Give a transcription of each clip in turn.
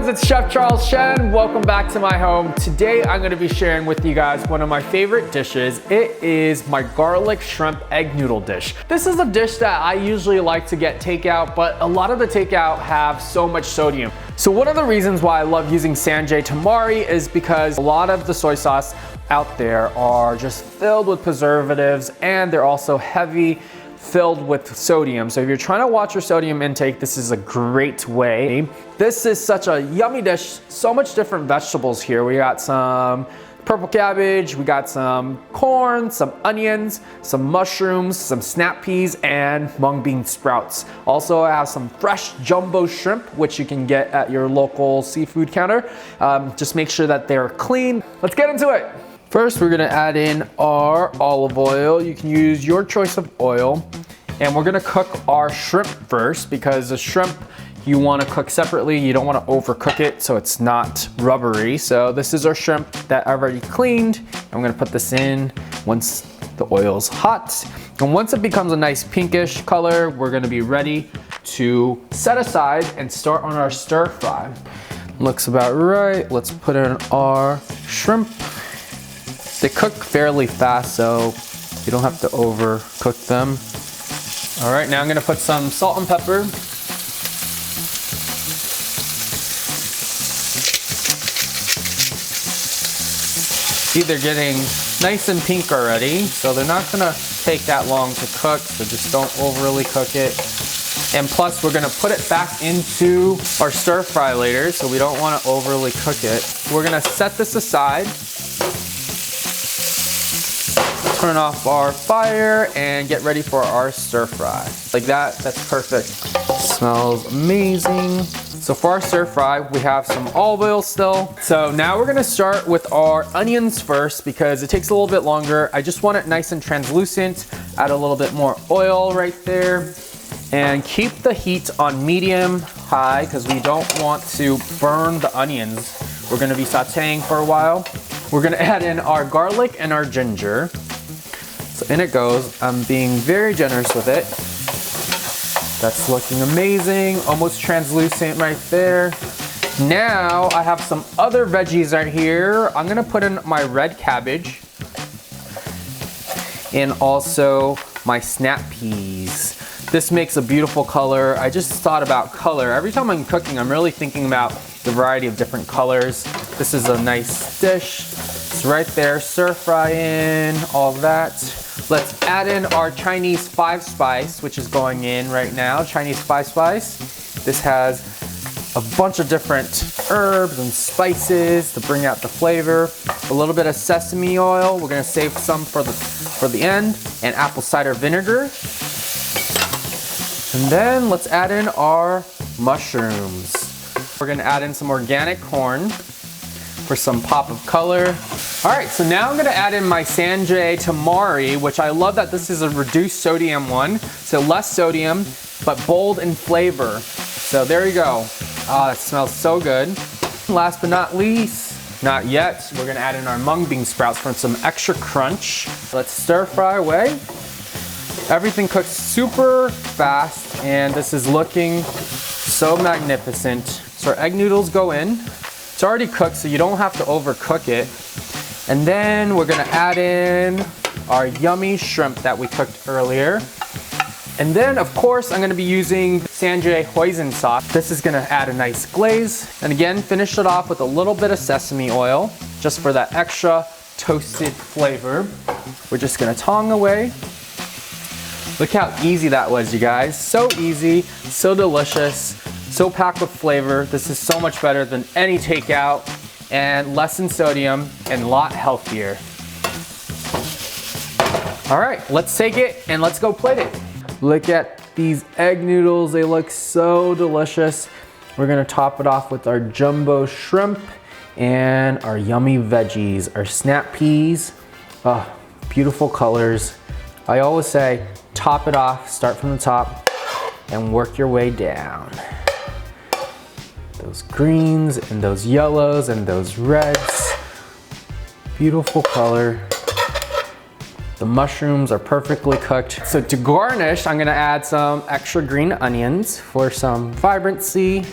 guys, it's Chef Charles Chen. Welcome back to my home. Today I'm going to be sharing with you guys one of my favorite dishes. It is my garlic shrimp egg noodle dish. This is a dish that I usually like to get takeout, but a lot of the takeout have so much sodium. So one of the reasons why I love using Sanjay Tamari is because a lot of the soy sauce out there are just filled with preservatives, and they're also heavy filled with sodium. So if you're trying to watch your sodium intake, this is a great way. This is such a yummy dish. So much different vegetables here. We got some purple cabbage, we got some corn, some onions, some mushrooms, some snap peas, and mung bean sprouts. Also, I have some fresh jumbo shrimp, which you can get at your local seafood counter. Just make sure that they're clean. Let's get into it. First, we're gonna add in our olive oil. You can use your choice of oil. And we're gonna cook our shrimp first, because the shrimp you wanna cook separately. You don't wanna overcook it so it's not rubbery. So this is our shrimp that I've already cleaned. I'm gonna put this in once the oil's hot. And once it becomes a nice pinkish color, we're gonna be ready to set aside and start on our stir fry. Looks about right. Let's put in our shrimp. They cook fairly fast, so you don't have to overcook them. All right, now I'm gonna put some salt and pepper. See, they're getting nice and pink already, so they're not gonna take that long to cook, so just don't overly cook it. And plus, we're gonna put it back into our stir fry later, so we don't wanna overly cook it. We're gonna set this aside. Turn off our fire and get ready for our stir fry. Like that, that's perfect. Smells amazing. So for our stir fry, we have some olive oil still. So now we're gonna start with our onions first, because it takes a little bit longer. I just want it nice and translucent. Add a little bit more oil right there. And keep the heat on medium high, because we don't want to burn the onions. We're gonna be sauteing for a while. We're gonna add in our garlic and our ginger. So in it goes. I'm being very generous with it. That's looking amazing, almost translucent right there. Now I have some other veggies right here. I'm gonna put in my red cabbage and also my snap peas. This makes a beautiful color. I just thought about color. Every time I'm cooking, I'm really thinking about the variety of different colors. This is a nice dish. It's right there, stir fry in, all that. Let's add in our Chinese 5-spice, which is going in right now. Chinese 5-spice. This has a bunch of different herbs and spices to bring out the flavor. A little bit of sesame oil. We're gonna save some for the end, and apple cider vinegar. And then let's add in our mushrooms. We're gonna add in some organic corn for some pop of color. All right, so now I'm gonna add in my Sanjay Tamari, which I love that this is a reduced sodium one. So less sodium, but bold in flavor. So there you go. Ah, it smells so good. Last but not least, not yet, we're gonna add in our mung bean sprouts for some extra crunch. Let's stir fry away. Everything cooks super fast, and this is looking so magnificent. So our egg noodles go in. It's already cooked, so you don't have to overcook it. And then we're gonna add in our yummy shrimp that we cooked earlier. And then, of course, I'm gonna be using Sanjay hoisin sauce. This is gonna add a nice glaze. And again, finish it off with a little bit of sesame oil, just for that extra toasted flavor. We're just gonna tong away. Look how easy that was, you guys. So easy, so delicious, so packed with flavor. This is so much better than any takeout, and less in sodium, and a lot healthier. All right, let's take it and let's go plate it. Look at these egg noodles. They look so delicious. We're gonna top it off with our jumbo shrimp and our yummy veggies, our snap peas. Oh, beautiful colors. I always say, top it off, start from the top, and work your way down. Those greens and those yellows and those reds. Beautiful color. The mushrooms are perfectly cooked. So to garnish, I'm gonna add some extra green onions for some vibrancy.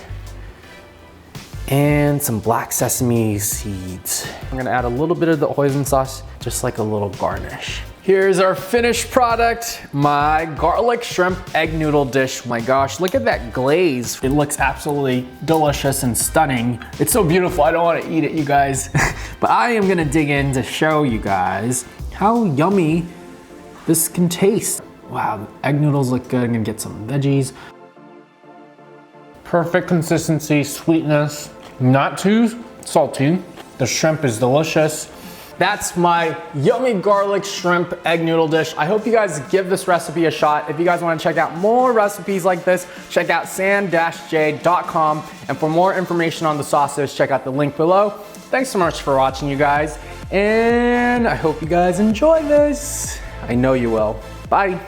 and some black sesame seeds. I'm gonna add a little bit of the hoisin sauce, just like a little garnish. Here's our finished product, my garlic shrimp egg noodle dish. My gosh, look at that glaze. It looks absolutely delicious and stunning. It's so beautiful, I don't wanna eat it, you guys. But I am gonna dig in to show you guys how yummy this can taste. Wow, the egg noodles look good. I'm gonna get some veggies. Perfect consistency, sweetness, not too salty. The shrimp is delicious. That's my yummy garlic shrimp egg noodle dish. I hope you guys give this recipe a shot. If you guys wanna check out more recipes like this, check out san-j.com. And for more information on the sauces, check out the link below. Thanks so much for watching, you guys. And I hope you guys enjoy this. I know you will. Bye.